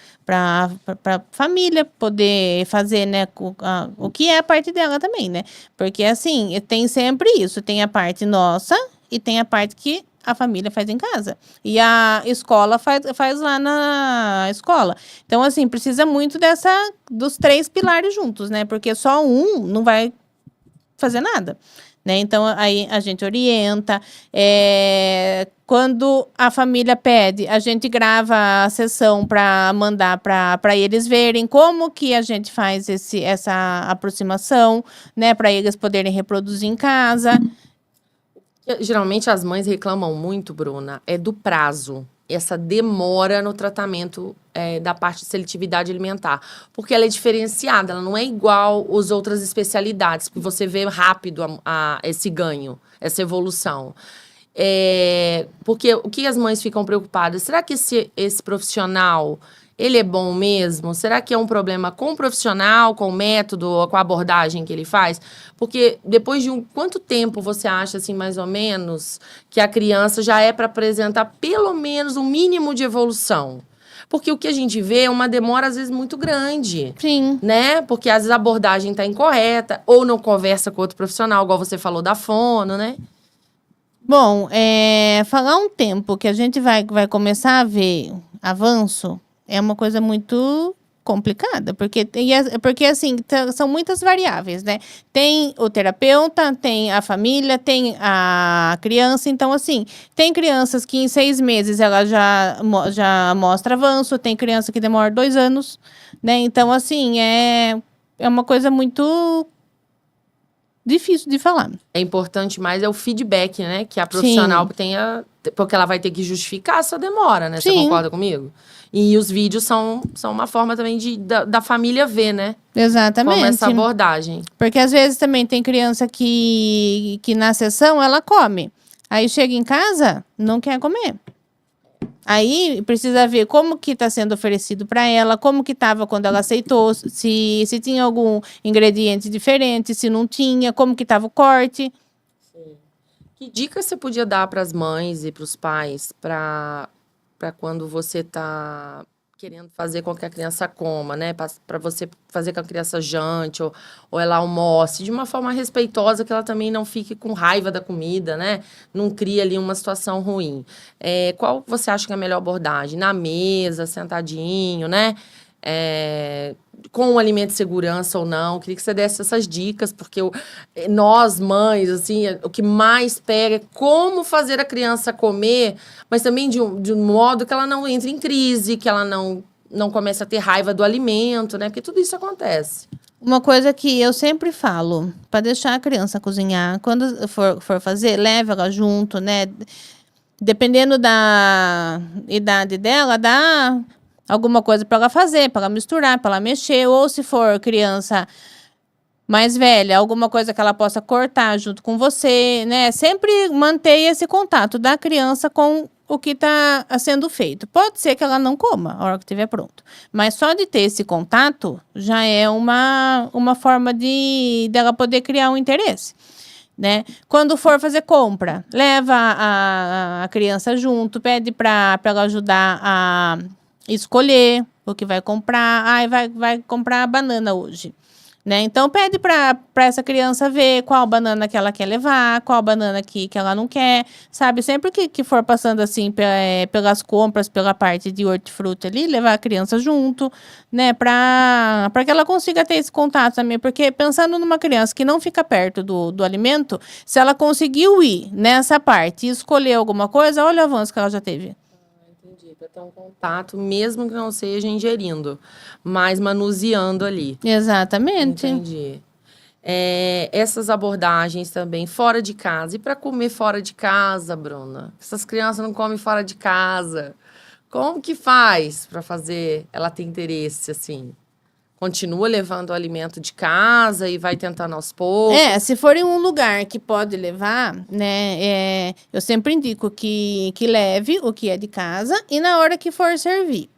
família poder fazer, né, o que é a parte dela também, né? Porque, assim, tem sempre isso, tem a parte nossa e tem a parte que a família faz em casa. E a escola faz lá na escola. Então, assim, precisa muito dos 3 pilares juntos, né? Porque só um não vai fazer nada, né? Então, aí a gente orienta. Quando a família pede, a gente grava a sessão para mandar para eles verem como que a gente faz essa aproximação, né? Para eles poderem reproduzir em casa. Geralmente as mães reclamam muito, Bruna, do prazo. Essa demora no tratamento da parte de seletividade alimentar. Porque ela é diferenciada, ela não é igual às outras especialidades, porque você vê rápido esse ganho, essa evolução. Porque o que as mães ficam preocupadas? Será que esse profissional, ele é bom mesmo? Será que é um problema com o profissional, com o método, com a abordagem que ele faz? Porque depois de quanto tempo você acha, assim, mais ou menos, que a criança já é para apresentar pelo menos um mínimo de evolução? Porque o que a gente vê é uma demora, às vezes, muito grande. Sim. Né? Porque às vezes a abordagem está incorreta, ou não conversa com outro profissional, igual você falou da fono, né? Bom, falar um tempo que a gente vai começar a ver avanço é uma coisa muito complicada, porque assim, são muitas variáveis, né? Tem o terapeuta, tem a família, tem a criança, então assim, tem crianças que em 6 meses ela já mostra avanço, tem criança que demora 2 anos, né? Então assim, é uma coisa muito difícil de falar. É importante mais o feedback, né? Que a profissional Sim. tenha... Porque ela vai ter que justificar essa demora, né? Você Sim. concorda comigo? E os vídeos são uma forma também da família ver, né? Exatamente. Como essa abordagem. Porque às vezes também tem criança que na sessão ela come. Aí chega em casa, não quer comer. Aí precisa ver como que está sendo oferecido para ela, como que estava quando ela aceitou, se tinha algum ingrediente diferente, se não tinha, como que estava o corte. Sim. Que dicas você podia dar para as mães e para os pais para quando você está querendo fazer com que a criança coma, né? Para você fazer com que a criança jante ou ela almoce de uma forma respeitosa, que ela também não fique com raiva da comida, né? Não cria ali uma situação ruim. Qual você acha que é a melhor abordagem? Na mesa, sentadinho, né? Com um alimento de segurança ou não. Queria que você desse essas dicas, porque nós, mães, assim, o que mais pega é como fazer a criança comer, mas também de um modo que ela não entre em crise, que ela não comece a ter raiva do alimento, né? Porque tudo isso acontece. Uma coisa que eu sempre falo, para deixar a criança cozinhar, quando for fazer, leve ela junto, né? Dependendo da idade dela, dá alguma coisa para ela fazer, para ela misturar, para ela mexer, ou se for criança mais velha, alguma coisa que ela possa cortar junto com você, né? Sempre mantenha esse contato da criança com o que está sendo feito. Pode ser que ela não coma a hora que estiver pronto, mas só de ter esse contato já é uma forma dela poder criar um interesse. Né? Quando for fazer compra, leva a criança junto, pede para ela ajudar a escolher o que vai comprar. Vai comprar banana hoje. Né? Então, pede para essa criança ver qual banana que ela quer levar, qual banana que ela não quer, sabe? Sempre que for passando assim pelas compras, pela parte de hortifruti ali, levar a criança junto, né? Para que ela consiga ter esse contato também. Porque pensando numa criança que não fica perto do alimento, se ela conseguiu ir nessa parte e escolher alguma coisa, olha o avanço que ela já teve. Entendi, para ter um contato, mesmo que não seja ingerindo, mas manuseando ali. Exatamente. Entendi. Essas abordagens também fora de casa. E para comer fora de casa, Bruna? Essas crianças não comem fora de casa. Como que faz para fazer ela ter interesse, assim? Continua levando o alimento de casa e vai tentando aos poucos? Se for em um lugar que pode levar, né, eu sempre indico que leve o que é de casa e na hora que for servir.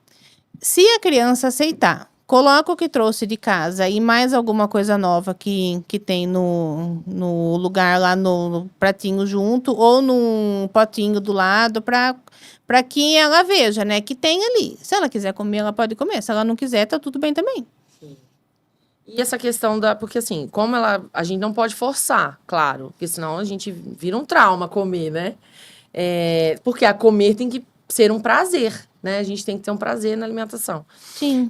Se a criança aceitar, coloca o que trouxe de casa e mais alguma coisa nova que tem no lugar lá no pratinho junto ou num potinho do lado para que ela veja, né, que tem ali. Se ela quiser comer, ela pode comer. Se ela não quiser, tá tudo bem também. E essa questão porque assim, como a gente não pode forçar, claro, porque senão a gente vira um trauma comer, né? Porque a comer tem que ser um prazer, né? A gente tem que ter um prazer na alimentação. Sim.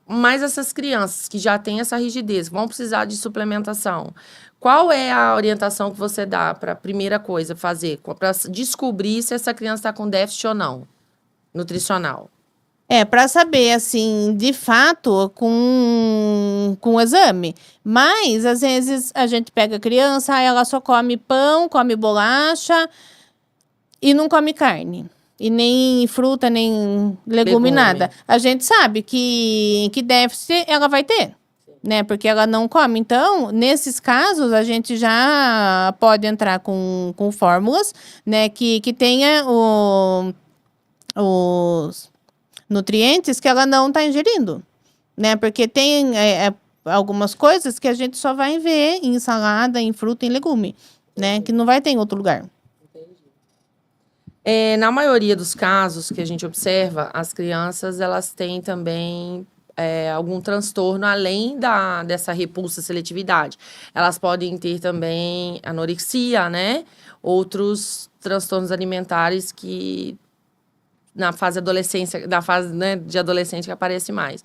Mas essas crianças que já têm essa rigidez, vão precisar de suplementação. Qual é a orientação que você dá para a primeira coisa fazer, para descobrir se essa criança está com déficit ou não, nutricional? Para saber, assim, de fato, com o exame. Mas, às vezes, a gente pega a criança, ela só come pão, come bolacha e não come carne. E nem fruta, nem legume, nada. A gente sabe que déficit ela vai ter, né? Porque ela não come. Então, nesses casos, a gente já pode entrar com fórmulas, né? Que tenha os nutrientes que ela não está ingerindo, né? Porque tem algumas coisas que a gente só vai ver em salada, em fruta, em legume, né? Que não vai ter em outro lugar. Na maioria dos casos que a gente observa, as crianças elas têm também algum transtorno além dessa repulsa seletividade. Elas podem ter também anorexia, né? Outros transtornos alimentares que na fase adolescência, na fase, né, de adolescente que aparece mais.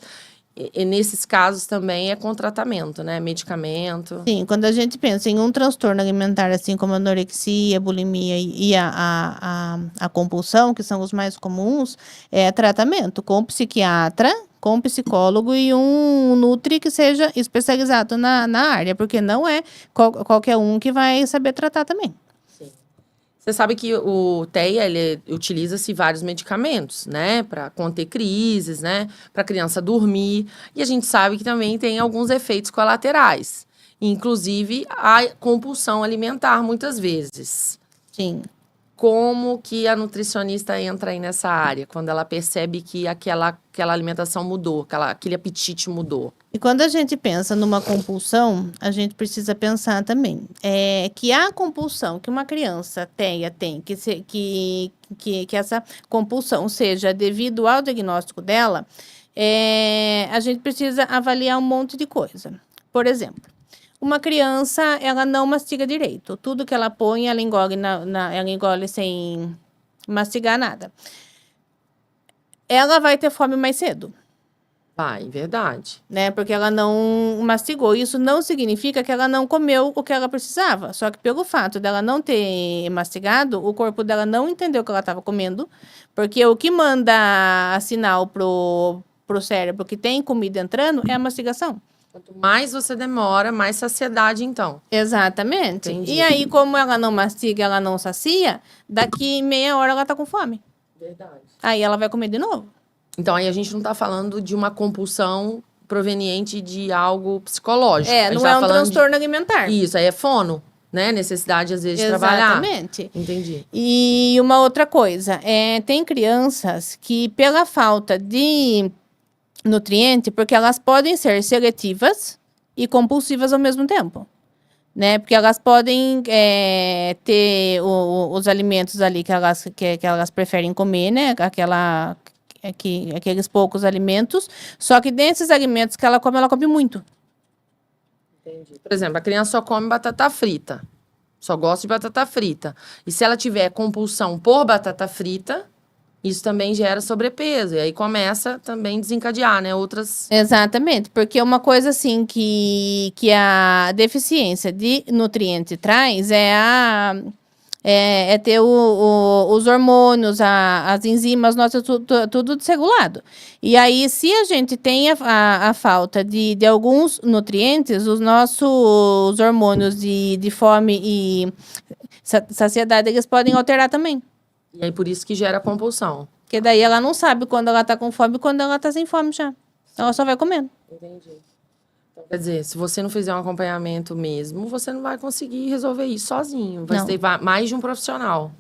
E nesses casos também é com tratamento, né? Medicamento. Sim, quando a gente pensa em um transtorno alimentar, assim como a anorexia, a bulimia e a compulsão, que são os mais comuns, é tratamento com psiquiatra, com psicólogo e um nutri que seja especializado na área, porque não é qualquer um que vai saber tratar também. Você sabe que o TEA, ele utiliza-se vários medicamentos, né? Para conter crises, né? Para a criança dormir. E a gente sabe que também tem alguns efeitos colaterais. Inclusive, a compulsão alimentar, muitas vezes. Sim. Como que a nutricionista entra aí nessa área? Quando ela percebe que aquela alimentação mudou, aquele apetite mudou. E quando a gente pensa numa compulsão, a gente precisa pensar também que a compulsão que uma criança tem que essa compulsão seja devido ao diagnóstico dela, a gente precisa avaliar um monte de coisa. Por exemplo, uma criança, ela não mastiga direito. Tudo que ela põe, ela engole, ela engole sem mastigar nada. Ela vai ter fome mais cedo. Vai, verdade. Né? Porque ela não mastigou. Isso não significa que ela não comeu o que ela precisava. Só que pelo fato dela não ter mastigado, o corpo dela não entendeu o que ela estava comendo. Porque o que manda sinal pro cérebro que tem comida entrando é a mastigação. Quanto mais você demora, mais saciedade, então. Exatamente. Entendi. E aí, como ela não mastiga, ela não sacia, daqui meia hora ela tá com fome. Verdade. Aí ela vai comer de novo. Então, aí a gente não tá falando de uma compulsão proveniente de algo psicológico. Não é um transtorno alimentar. Isso, aí é fono, né? Necessidade, às vezes, de trabalhar. Exatamente. Entendi. E uma outra coisa, tem crianças que, pela falta de nutriente, porque elas podem ser seletivas e compulsivas ao mesmo tempo, né? Porque elas podem ter os alimentos ali que elas preferem comer, né? Aqueles poucos alimentos, só que desses alimentos que ela come muito. Entendi. Por exemplo, a criança só come batata frita, só gosta de batata frita. E se ela tiver compulsão por batata frita, isso também gera sobrepeso. E aí começa também a desencadear, né? Outras... Exatamente. Porque uma coisa, assim, que a deficiência de nutriente traz é ter os hormônios, as enzimas, tudo desregulado. E aí, se a gente tem a falta de alguns nutrientes, os nossos hormônios de fome e saciedade, eles podem alterar também. E aí, por isso que gera compulsão. Porque daí ela não sabe quando ela tá com fome e quando ela tá sem fome já. Ela só vai comendo. Entendi. Então, quer dizer, se você não fizer um acompanhamento mesmo, você não vai conseguir resolver isso sozinho. Vai ter mais de um profissional.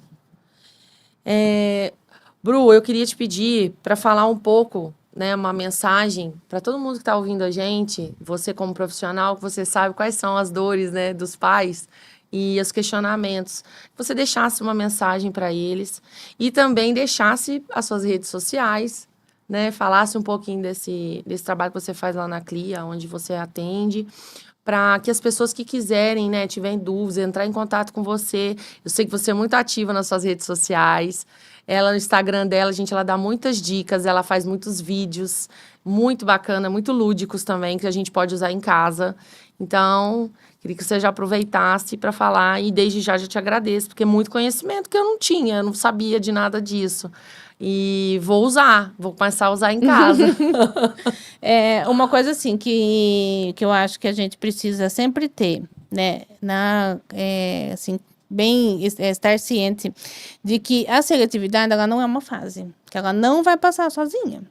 Bru, eu queria te pedir para falar um pouco, né, uma mensagem para todo mundo que está ouvindo a gente, você como profissional, que você sabe quais são as dores, né, dos pais e os questionamentos. Você deixasse uma mensagem para eles e também deixasse as suas redes sociais, né? Falasse um pouquinho desse trabalho que você faz lá na CLIA, onde você atende, para que as pessoas que quiserem, né, tiverem dúvidas, entrar em contato com você. Eu sei que você é muito ativa nas suas redes sociais. Ela, no Instagram dela, ela dá muitas dicas, ela faz muitos vídeos muito bacana, muito lúdicos também, que a gente pode usar em casa. Então, queria que você já aproveitasse para falar e desde já te agradeço, porque é muito conhecimento que eu não tinha, eu não sabia de nada disso. E vou começar a usar em casa. Uma coisa assim que eu acho que a gente precisa sempre ter, né, assim, estar ciente de que a seletividade, ela não é uma fase, que ela não vai passar sozinha.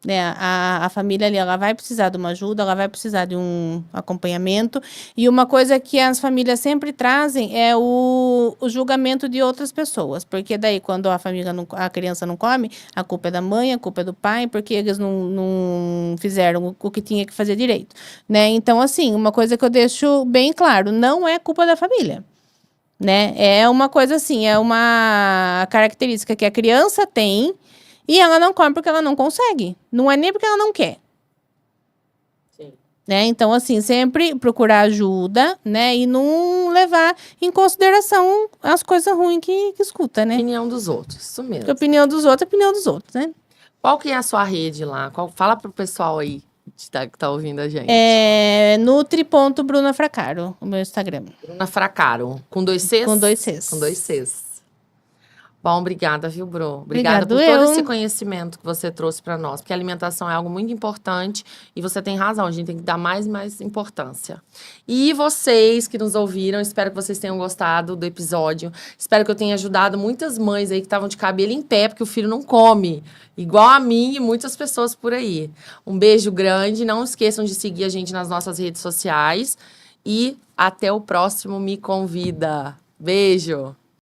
né? A família ali, ela vai precisar de uma ajuda, ela vai precisar de um acompanhamento. E uma coisa que as famílias sempre trazem é o julgamento de outras pessoas. Porque daí, quando a criança não come, a culpa é da mãe, a culpa é do pai, porque eles não fizeram o que tinha que fazer direito, né? Então, assim, uma coisa que eu deixo bem claro, não é culpa da família. Né? É uma coisa assim, é uma característica que a criança tem e ela não come porque ela não consegue. Não é nem porque ela não quer. Sim. Né? Então, assim, sempre procurar ajuda, né? E não levar em consideração as coisas ruins que escuta, né? Opinião dos outros, isso mesmo. Porque a opinião dos outros é a opinião dos outros, né? Qual que é a sua rede lá? Fala pro pessoal aí que tá ouvindo a gente. É nutri.brunafracaro, o meu Instagram. Bruna Fracaro. Com 2 Cs? Com 2 Cs. Com 2 Cs. Bom, obrigada, viu, Bru? Obrigada Obrigado por todo eu. esse conhecimento que você trouxe para nós, porque a alimentação é algo muito importante e você tem razão, a gente tem que dar mais e mais importância. E vocês que nos ouviram, espero que vocês tenham gostado do episódio. Espero que eu tenha ajudado muitas mães aí que estavam de cabelo em pé porque o filho não come, igual a mim e muitas pessoas por aí. Um beijo grande, não esqueçam de seguir a gente nas nossas redes sociais e até o próximo Me Convida. Beijo!